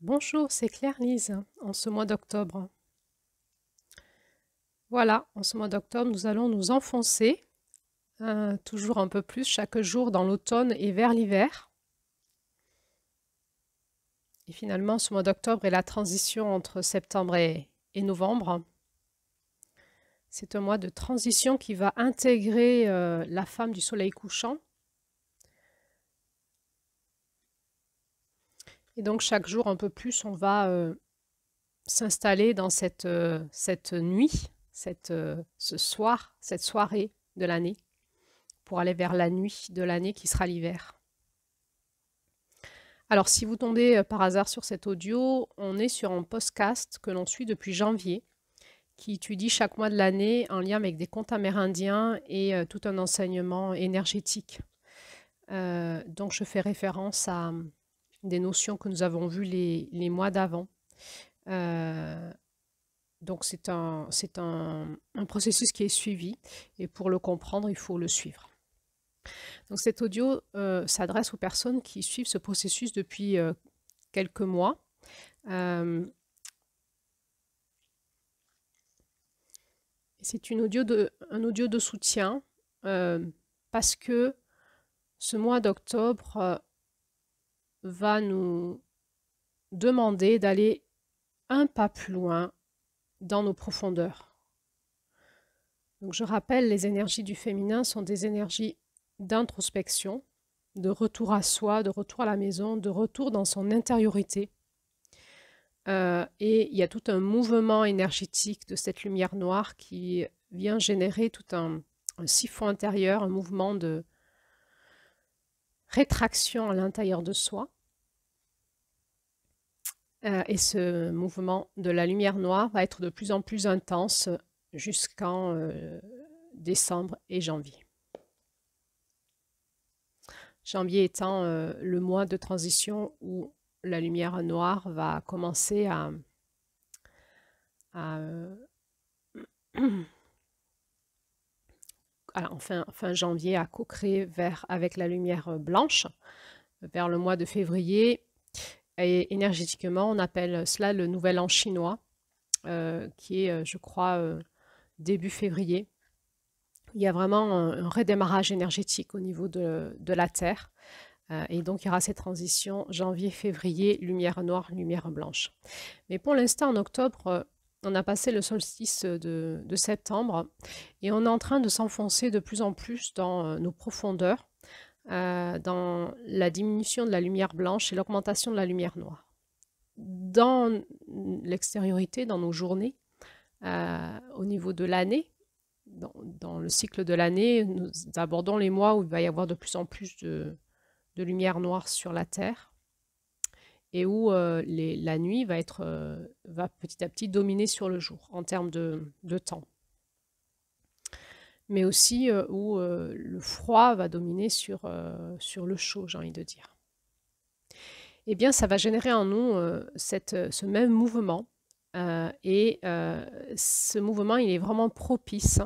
Bonjour, c'est Claire-Lise, en ce mois d'octobre. Voilà, en ce mois d'octobre, nous allons nous enfoncer toujours un peu plus chaque jour dans l'automne et vers l'hiver. Et finalement, ce mois d'octobre est la transition entre septembre et novembre. C'est un mois de transition qui va intégrer la femme du soleil couchant. Et donc, chaque jour un peu plus, on va s'installer dans cette nuit, ce soir, cette soirée de l'année, pour aller vers la nuit de l'année qui sera l'hiver. Alors, si vous tombez par hasard sur cet audio, on est sur un podcast que l'on suit depuis janvier, qui étudie chaque mois de l'année en lien avec des contes amérindiens et tout un enseignement énergétique. Donc, je fais référence à des notions que nous avons vues les mois d'avant. Donc, c'est un processus qui est suivi et pour le comprendre, il faut le suivre. Donc cet audio s'adresse aux personnes qui suivent ce processus depuis quelques mois. C'est un audio de soutien parce que ce mois d'octobre va nous demander d'aller un pas plus loin dans nos profondeurs. Donc je rappelle, les énergies du féminin sont des énergies d'introspection, de retour à soi, de retour à la maison, de retour dans son intériorité. Et il y a tout un mouvement énergétique de cette lumière noire qui vient générer tout un siphon intérieur, un mouvement de rétraction à l'intérieur de soi. Et ce mouvement de la lumière noire va être de plus en plus intense jusqu'en décembre et janvier. Janvier étant le mois de transition où la lumière noire va commencer à fin janvier à co-créer avec la lumière blanche vers le mois de février. Et énergétiquement, on appelle cela le nouvel an chinois, qui est, je crois, début février. Il y a vraiment un redémarrage énergétique au niveau de la Terre. Et donc, il y aura cette transition janvier-février, lumière noire, lumière blanche. Mais pour l'instant, en octobre, on a passé le solstice de septembre et on est en train de s'enfoncer de plus en plus dans nos profondeurs, dans la diminution de la lumière blanche et l'augmentation de la lumière noire. Dans l'extériorité, dans nos journées, au niveau de l'année, dans le cycle de l'année, nous abordons les mois où il va y avoir de plus en plus de lumière noire sur la Terre et où la nuit va petit à petit dominer sur le jour en termes de temps. Mais aussi où le froid va dominer sur le chaud, j'ai envie de dire. Eh bien, ça va générer en nous ce même mouvement. Et ce mouvement, il est vraiment propice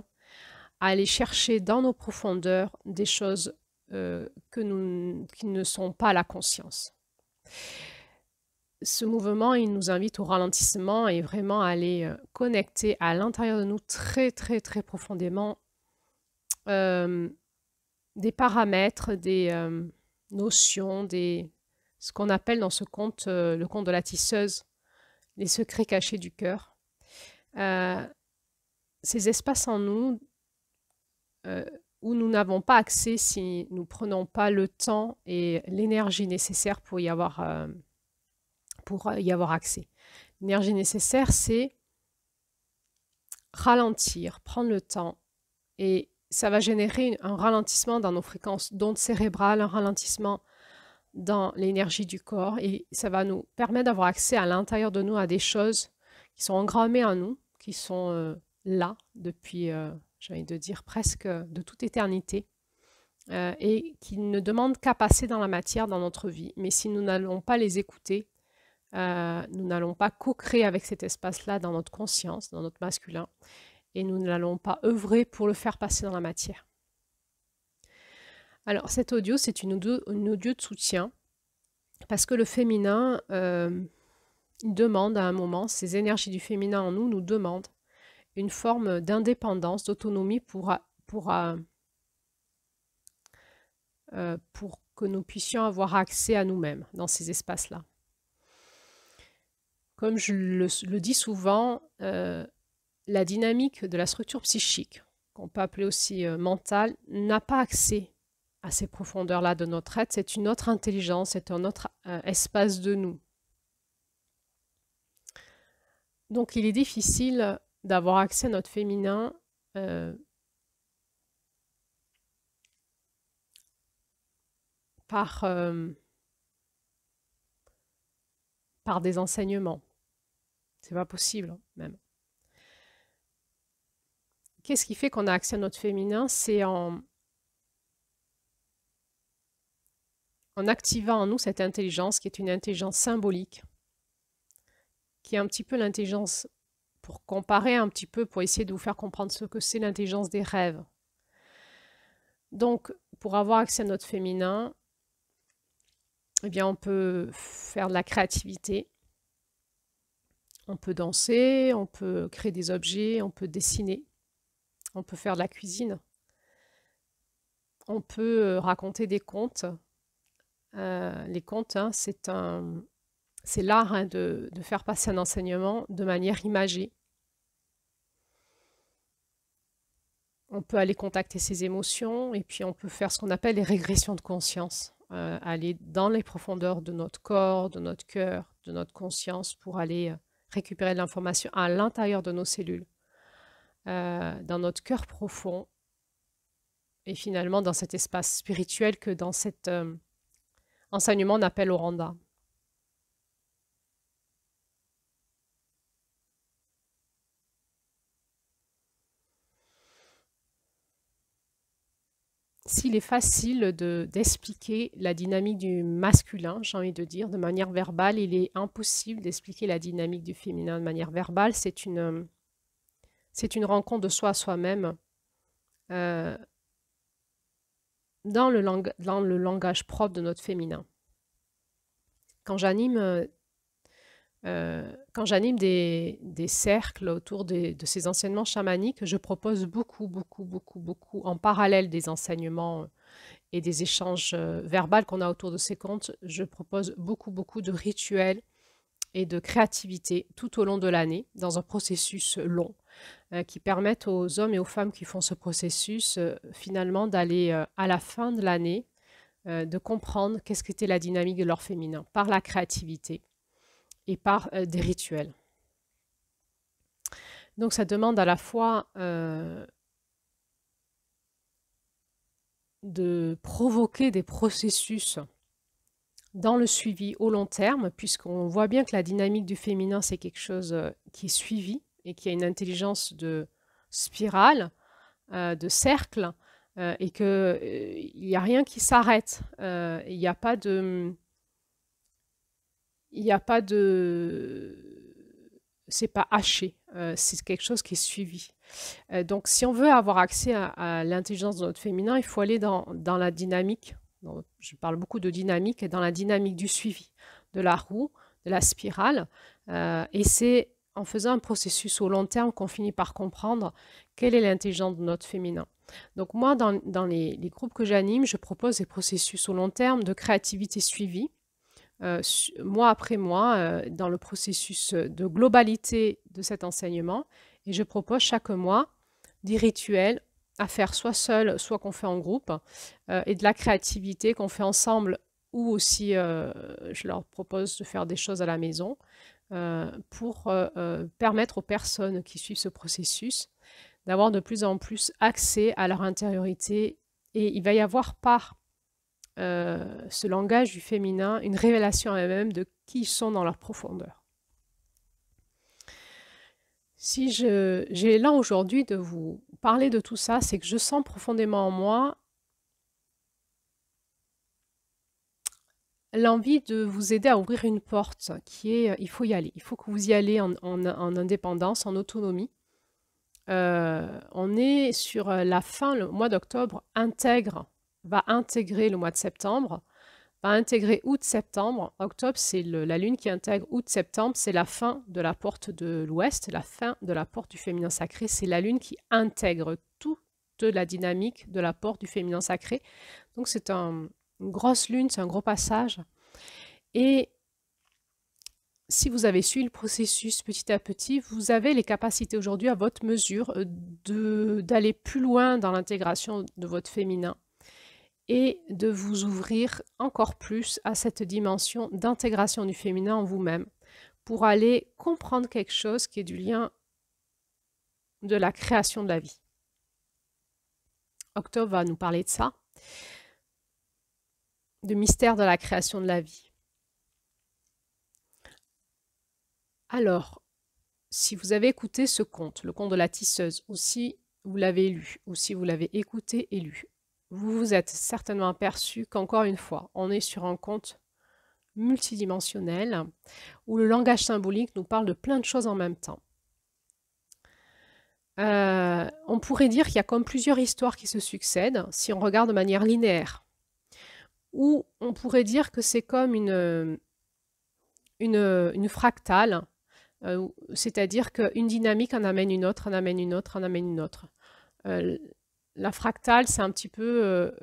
à aller chercher dans nos profondeurs des choses qui ne sont pas à la conscience. Ce mouvement, il nous invite au ralentissement et vraiment à aller connecter à l'intérieur de nous très, très, très profondément des paramètres, des notions, ce qu'on appelle dans ce conte, le conte de la tisseuse, les secrets cachés du cœur. Ces espaces en nous où nous n'avons pas accès si nous ne prenons pas le temps et l'énergie nécessaire pour y avoir accès. L'énergie nécessaire, c'est ralentir, prendre le temps, et ça va générer un ralentissement dans nos fréquences d'ondes cérébrales, un ralentissement dans l'énergie du corps, et ça va nous permettre d'avoir accès à l'intérieur de nous à des choses qui sont engrammées en nous, qui sont là depuis, j'ai envie de dire, presque de toute éternité, et qui ne demandent qu'à passer dans la matière dans notre vie. Mais si nous n'allons pas les écouter, nous n'allons pas co-créer avec cet espace-là dans notre conscience, dans notre masculin, et nous n'allons pas œuvrer pour le faire passer dans la matière. Alors cet audio, c'est une audio de soutien, parce que le féminin il demande à un moment, ces énergies du féminin en nous nous demandent une forme d'indépendance, d'autonomie pour que nous puissions avoir accès à nous-mêmes dans ces espaces-là. Comme je le dis souvent, la dynamique de la structure psychique, qu'on peut appeler aussi mentale, n'a pas accès à ces profondeurs-là de notre être. C'est une autre intelligence, c'est un autre espace de nous. Donc il est difficile d'avoir accès à notre féminin par des enseignements. C'est pas possible, même. Qu'est-ce qui fait qu'on a accès à notre féminin? C'est en activant en nous cette intelligence qui est une intelligence symbolique, qui est un petit peu l'intelligence, pour comparer un petit peu, pour essayer de vous faire comprendre ce que c'est l'intelligence des rêves. Donc, pour avoir accès à notre féminin, eh bien, on peut faire de la créativité, on peut danser, on peut créer des objets, on peut dessiner, on peut faire de la cuisine, on peut raconter des contes. Les contes, hein, c'est l'art hein, de faire passer un enseignement de manière imagée. On peut aller contacter ses émotions et puis on peut faire ce qu'on appelle les régressions de conscience. Aller dans les profondeurs de notre corps, de notre cœur, de notre conscience pour aller récupérer de l'information à l'intérieur de nos cellules, dans notre cœur profond et finalement dans cet espace spirituel que dans cet enseignement on appelle Oranda. S'il est facile d'expliquer la dynamique du masculin, j'ai envie de dire, de manière verbale, il est impossible d'expliquer la dynamique du féminin de manière verbale. C'est une rencontre de soi à soi-même dans le langage propre de notre féminin. Quand j'anime des cercles autour de ces enseignements chamaniques, je propose beaucoup, en parallèle des enseignements et des échanges verbaux qu'on a autour de ces contes, je propose beaucoup de rituels et de créativité tout au long de l'année, dans un processus long, qui permettent aux hommes et aux femmes qui font ce processus, finalement, d'aller à la fin de l'année, de comprendre qu'est-ce qu'était la dynamique de leur féminin, par la créativité et par des rituels. Donc ça demande à la fois de provoquer des processus dans le suivi au long terme, puisqu'on voit bien que la dynamique du féminin, c'est quelque chose qui est suivi et qui a une intelligence de spirale, de cercle, et qu'il n'y a rien qui s'arrête. Il n'y a pas de... C'est pas haché, c'est quelque chose qui est suivi. Donc, si on veut avoir accès à l'intelligence de notre féminin, il faut aller dans la dynamique. Donc, je parle beaucoup de dynamique, et dans la dynamique du suivi, de la roue, de la spirale. Et c'est en faisant un processus au long terme qu'on finit par comprendre quelle est l'intelligence de notre féminin. Donc, moi, dans les groupes que j'anime, je propose des processus au long terme de créativité suivie. Mois après mois, dans le processus de globalité de cet enseignement. Et je propose chaque mois des rituels à faire soit seul, soit qu'on fait en groupe, et de la créativité qu'on fait ensemble, ou aussi je leur propose de faire des choses à la maison pour permettre aux personnes qui suivent ce processus d'avoir de plus en plus accès à leur intériorité. Et il va y avoir par ce langage du féminin, une révélation à eux-mêmes de qui ils sont dans leur profondeur. Si j'ai là aujourd'hui de vous parler de tout ça, c'est que je sens profondément en moi l'envie de vous aider à ouvrir une porte qui est, il faut y aller, il faut que vous y allez en indépendance, en autonomie. On est sur la fin, le mois d'octobre va intégrer le mois de septembre. va intégrer août-septembre. Octobre, c'est la lune qui intègre août-septembre, c'est la fin de la porte de l'ouest, la fin de la porte du féminin sacré. C'est la lune qui intègre toute la dynamique de la porte du féminin sacré. Donc c'est une grosse lune, c'est un gros passage. Et si vous avez suivi le processus petit à petit, vous avez les capacités aujourd'hui à votre mesure d'aller plus loin dans l'intégration de votre féminin et de vous ouvrir encore plus à cette dimension d'intégration du féminin en vous-même pour aller comprendre quelque chose qui est du lien de la création de la vie. Octobre va nous parler de ça, de mystère de la création de la vie. Alors, si vous avez écouté ce conte, le conte de la tisseuse, ou si vous l'avez lu, ou si vous l'avez écouté et lu, vous vous êtes certainement aperçu qu'encore une fois, on est sur un conte multidimensionnel où le langage symbolique nous parle de plein de choses en même temps. On pourrait dire qu'il y a comme plusieurs histoires qui se succèdent si on regarde de manière linéaire. Ou on pourrait dire que c'est comme une fractale, c'est-à-dire qu'une dynamique en amène une autre, en amène une autre, en amène une autre. La fractale, c'est un petit peu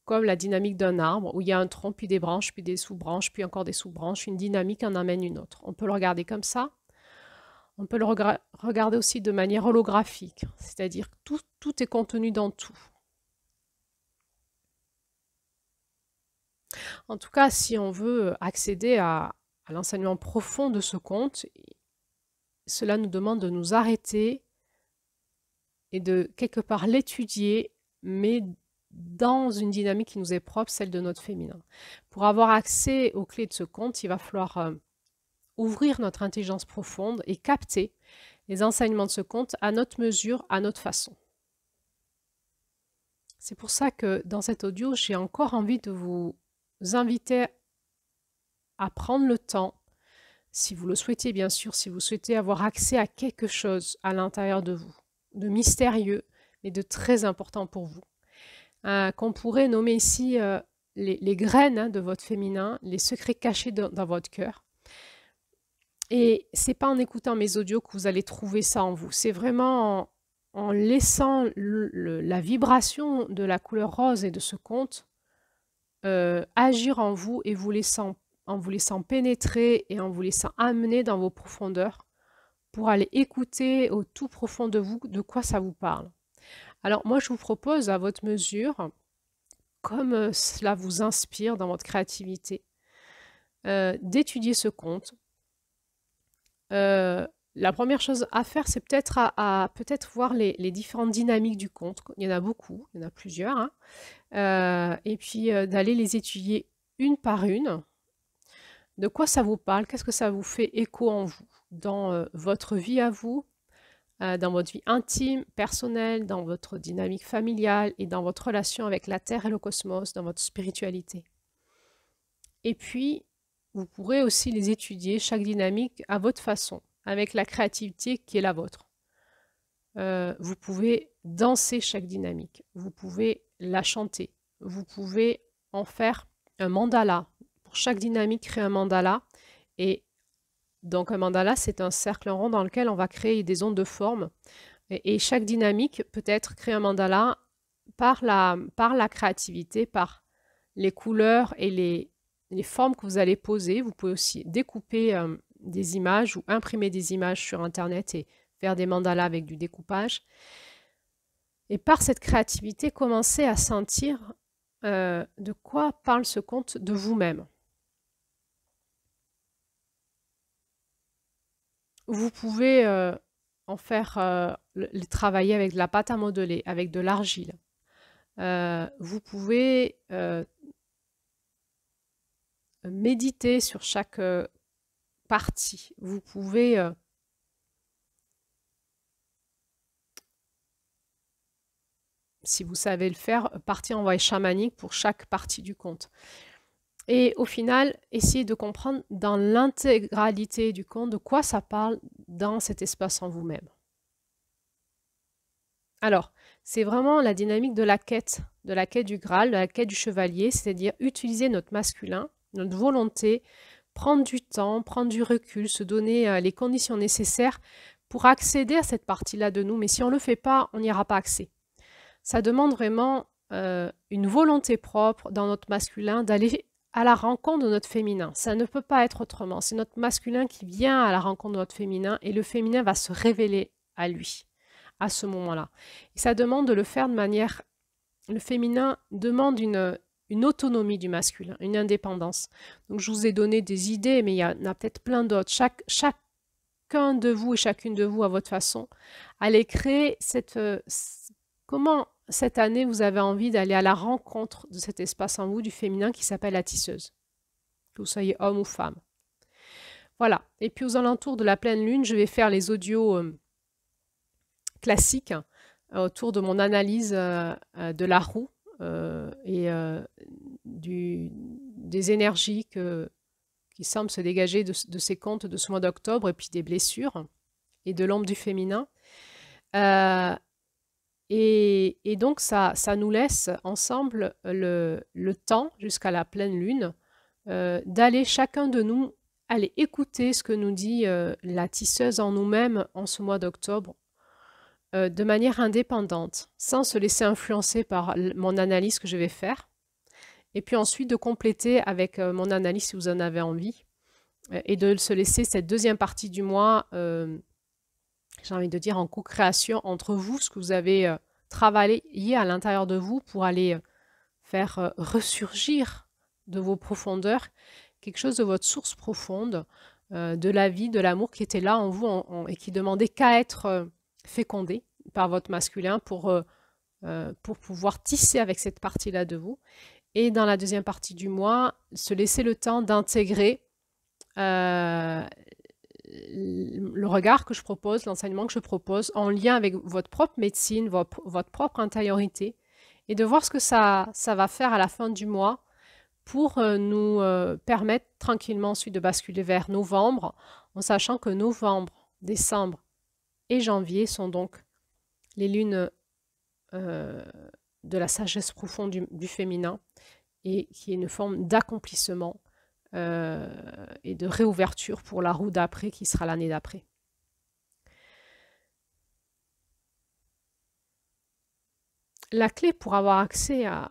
comme la dynamique d'un arbre, où il y a un tronc, puis des branches, puis des sous-branches, puis encore des sous-branches. Une dynamique en amène une autre. On peut le regarder comme ça. On peut le regarder aussi de manière holographique, c'est-à-dire que tout est contenu dans tout. En tout cas, si on veut accéder à l'enseignement profond de ce conte, cela nous demande de nous arrêter et de quelque part l'étudier, mais dans une dynamique qui nous est propre, celle de notre féminin. Pour avoir accès aux clés de ce conte, il va falloir ouvrir notre intelligence profonde et capter les enseignements de ce conte à notre mesure, à notre façon. C'est pour ça que dans cet audio, j'ai encore envie de vous inviter à prendre le temps, si vous le souhaitez bien sûr, si vous souhaitez avoir accès à quelque chose à l'intérieur de vous, de mystérieux, mais de très important pour vous, qu'on pourrait nommer ici les graines de votre féminin, les secrets cachés dans votre cœur. Et c'est pas en écoutant mes audios que vous allez trouver ça en vous, c'est vraiment en laissant la vibration de la couleur rose et de ce conte agir en vous et en vous laissant pénétrer et en vous laissant amener dans vos profondeurs pour aller écouter au tout profond de vous de quoi ça vous parle. Alors moi je vous propose à votre mesure, comme cela vous inspire dans votre créativité, d'étudier ce conte. La première chose à faire, c'est peut-être peut-être voir les différentes dynamiques du conte. Il y en a beaucoup, il y en a plusieurs, hein. Et puis d'aller les étudier une par une. De quoi ça vous parle? Qu'est-ce que ça vous fait écho en vous? Dans votre vie à vous, dans votre vie intime, personnelle, dans votre dynamique familiale et dans votre relation avec la Terre et le cosmos, dans votre spiritualité. Et puis, vous pourrez aussi les étudier, chaque dynamique, à votre façon, avec la créativité qui est la vôtre. Vous pouvez danser chaque dynamique, vous pouvez la chanter, vous pouvez en faire un mandala. Pour chaque dynamique, créer un mandala. Et donc un mandala, c'est un cercle rond dans lequel on va créer des ondes de forme. Et chaque dynamique peut être créer un mandala par la créativité, par les couleurs et les formes que vous allez poser. Vous pouvez aussi découper des images ou imprimer des images sur Internet et faire des mandalas avec du découpage. Et par cette créativité, commencez à sentir de quoi parle ce conte de vous-même. Vous pouvez en faire travailler avec de la pâte à modeler, avec de l'argile. Vous pouvez méditer sur chaque partie. Vous pouvez si vous savez le faire, partir en voyage chamanique pour chaque partie du conte. Et au final, essayez de comprendre dans l'intégralité du conte de quoi ça parle dans cet espace en vous-même. Alors, c'est vraiment la dynamique de la quête du Graal, de la quête du chevalier, c'est-à-dire utiliser notre masculin, notre volonté, prendre du temps, prendre du recul, se donner les conditions nécessaires pour accéder à cette partie-là de nous. Mais si on ne le fait pas, on n'y aura pas accès. Ça demande vraiment une volonté propre dans notre masculin d'aller à la rencontre de notre féminin. Ça ne peut pas être autrement. C'est notre masculin qui vient à la rencontre de notre féminin et le féminin va se révéler à lui à ce moment-là. Et ça demande de le faire de manière... Le féminin demande une autonomie du masculin, une indépendance. Donc je vous ai donné des idées, mais il y en a peut-être plein d'autres. Chacun de vous et chacune de vous à votre façon, allez créer comment cette année vous avez envie d'aller à la rencontre de cet espace en vous du féminin qui s'appelle la tisseuse, que vous soyez homme ou femme. Voilà. Et puis aux alentours de la pleine lune, je vais faire les audios classique autour de mon analyse de la roue et des énergies qui semblent se dégager de ces comptes de ce mois d'octobre et puis des blessures et de l'ombre du féminin. Et donc ça nous laisse ensemble le temps jusqu'à la pleine lune d'aller chacun de nous aller écouter ce que nous dit la tisseuse en nous-mêmes en ce mois d'octobre de manière indépendante, sans se laisser influencer par mon analyse que je vais faire. Et puis ensuite de compléter avec mon analyse si vous en avez envie. Et de se laisser cette deuxième partie du mois, j'ai envie de dire en co-création entre vous, ce que vous avez travaillé à l'intérieur de vous pour aller faire ressurgir de vos profondeurs quelque chose de votre source profonde, de la vie, de l'amour qui était là en vous et qui demandait qu'à être fécondé par votre masculin pour pouvoir tisser avec cette partie-là de vous. Et dans la deuxième partie du mois, se laisser le temps d'intégrer le regard que je propose, l'enseignement que je propose, en lien avec votre propre médecine, votre propre intériorité, et de voir ce que ça va faire à la fin du mois pour nous permettre tranquillement ensuite de basculer vers novembre, en sachant que novembre, décembre et janvier sont donc les lunes de la sagesse profonde du féminin et qui est une forme d'accomplissement et de réouverture pour la roue d'après qui sera l'année d'après. La clé pour avoir accès à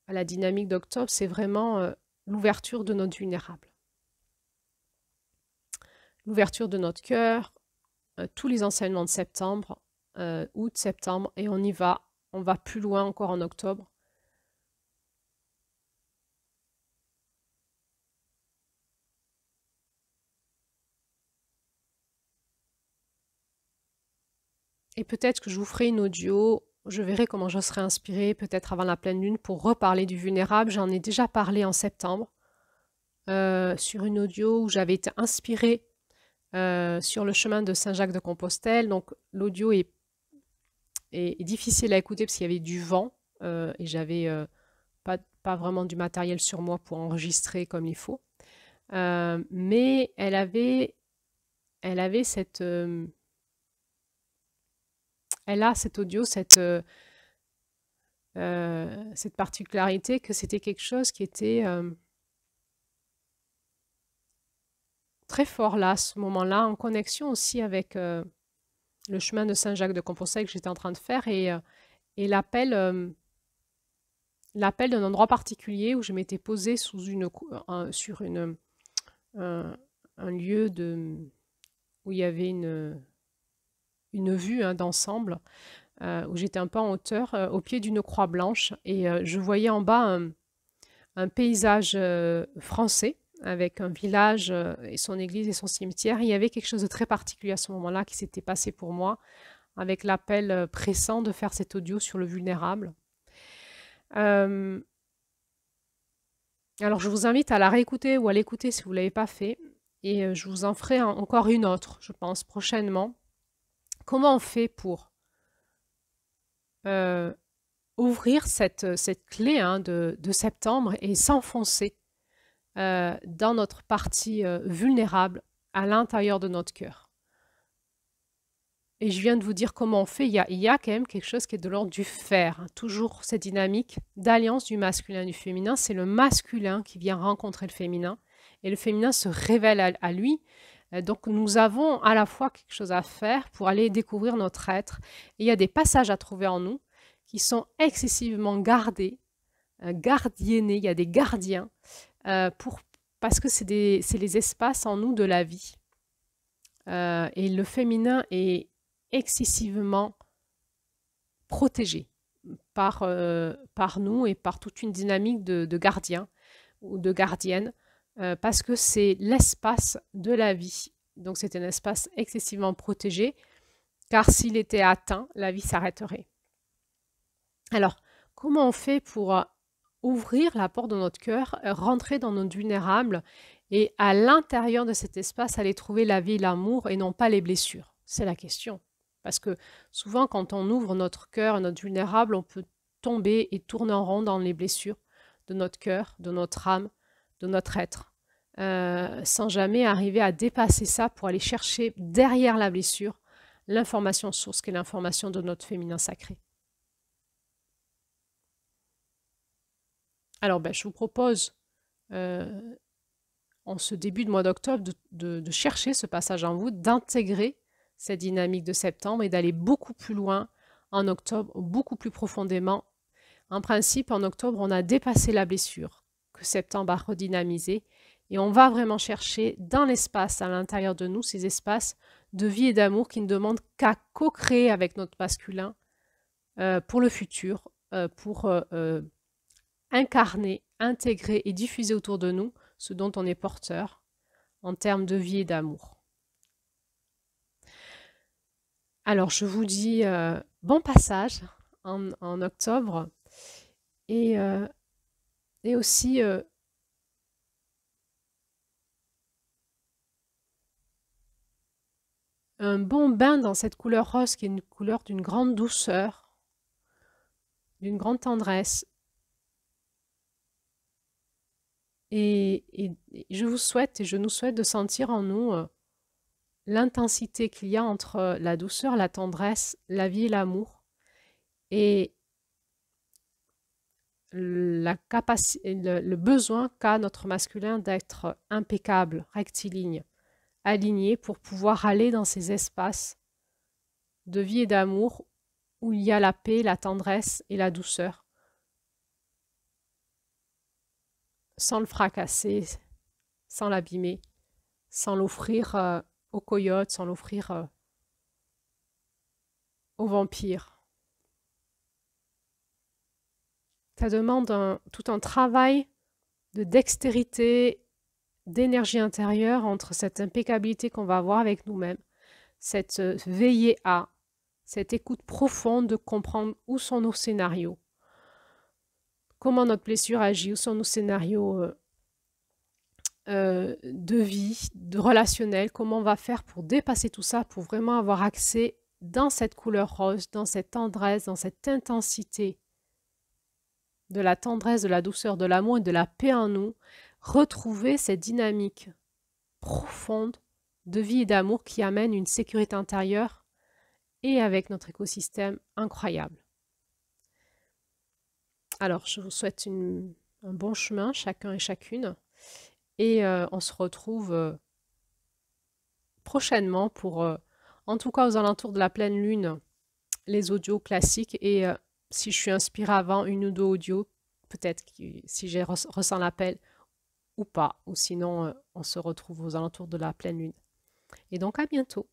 la dynamique d'octobre, c'est vraiment l'ouverture de notre vulnérable. L'ouverture de notre cœur, tous les enseignements de septembre, août, septembre, et on y va. On va plus loin encore en octobre. Et peut-être que je vous ferai une audio, je verrai comment je serai inspirée, peut-être avant la pleine lune, pour reparler du vulnérable. J'en ai déjà parlé en septembre, sur une audio où j'avais été inspirée sur le chemin de Saint-Jacques-de-Compostelle. Donc l'audio est difficile à écouter parce qu'il y avait du vent et j'avais pas vraiment du matériel sur moi pour enregistrer comme il faut. Mais elle avait cette... elle a cet audio, cette particularité que c'était quelque chose qui était très fort là, à ce moment-là, en connexion aussi avec le chemin de Saint-Jacques-de-Compostelle que j'étais en train de faire et l'appel d'un endroit particulier où je m'étais posée sur un lieu où il y avait une vue d'ensemble, où j'étais un peu en hauteur, au pied d'une croix blanche et je voyais en bas un paysage français avec un village et son église et son cimetière. Il y avait quelque chose de très particulier à ce moment-là qui s'était passé pour moi, avec l'appel pressant de faire cet audio sur le vulnérable. Alors je vous invite à la réécouter ou à l'écouter si vous ne l'avez pas fait, et je vous en ferai encore une autre, je pense, prochainement. Comment on fait pour ouvrir cette clé de septembre et s'enfoncer dans notre partie vulnérable à l'intérieur de notre cœur. et je viens de vous dire comment on fait, il y a quand même quelque chose qui est de l'ordre du faire, hein. Toujours cette dynamique d'alliance du masculin et du féminin. C'est le masculin qui vient rencontrer le féminin et le féminin se révèle à lui. Donc nous avons à la fois quelque chose à faire pour aller découvrir notre être. Et il y a des passages à trouver en nous qui sont excessivement gardés, gardiennés, il y a des gardiens, parce que c'est les espaces en nous de la vie. Et le féminin est excessivement protégé par nous et par toute une dynamique de gardiens ou de gardiennes, parce que c'est l'espace de la vie. Donc c'est un espace excessivement protégé, car s'il était atteint, la vie s'arrêterait. Alors, comment on fait pour ouvrir la porte de notre cœur, rentrer dans notre vulnérable et à l'intérieur de cet espace, aller trouver la vie, l'amour et non pas les blessures? C'est la question. Parce que souvent, quand on ouvre notre cœur, notre vulnérable, on peut tomber et tourner en rond dans les blessures de notre cœur, de notre âme, de notre être, sans jamais arriver à dépasser ça pour aller chercher derrière la blessure l'information source, qui est l'information de notre féminin sacré. Alors, je vous propose, en ce début de mois d'octobre, de chercher ce passage en vous, d'intégrer cette dynamique de septembre et d'aller beaucoup plus loin en octobre, beaucoup plus profondément. En principe, en octobre, on a dépassé la blessure que septembre a redynamisé et on va vraiment chercher dans l'espace, à l'intérieur de nous, ces espaces de vie et d'amour qui ne demandent qu'à co-créer avec notre masculin pour le futur, pour incarner, intégrer et diffuser autour de nous ce dont on est porteur en termes de vie et d'amour. Alors, je vous dis bon passage en octobre et aussi un bon bain dans cette couleur rose qui est une couleur d'une grande douceur, d'une grande tendresse. Et je vous souhaite et je nous souhaite de sentir en nous l'intensité qu'il y a entre la douceur, la tendresse, la vie et l'amour, et le besoin qu'a notre masculin d'être impeccable, rectiligne, aligné pour pouvoir aller dans ces espaces de vie et d'amour où il y a la paix, la tendresse et la douceur, sans le fracasser, sans l'abîmer, sans l'offrir aux coyotes, sans l'offrir aux vampires. Ça demande tout un travail de dextérité, d'énergie intérieure entre cette impeccabilité qu'on va avoir avec nous-mêmes, cette veillée à, cette écoute profonde de comprendre où sont nos scénarios, comment notre blessure agit, où sont nos scénarios de vie, de relationnel, comment on va faire pour dépasser tout ça, pour vraiment avoir accès dans cette couleur rose, dans cette tendresse, dans cette intensité de la tendresse, de la douceur, de l'amour et de la paix en nous, retrouver cette dynamique profonde de vie et d'amour qui amène une sécurité intérieure et avec notre écosystème incroyable. Alors, je vous souhaite un bon chemin, chacun et chacune, et on se retrouve prochainement pour, en tout cas aux alentours de la pleine lune, les audios classiques, et si je suis inspirée avant, une ou deux audios, peut-être si je ressens l'appel ou pas, ou sinon on se retrouve aux alentours de la pleine lune. Et donc à bientôt.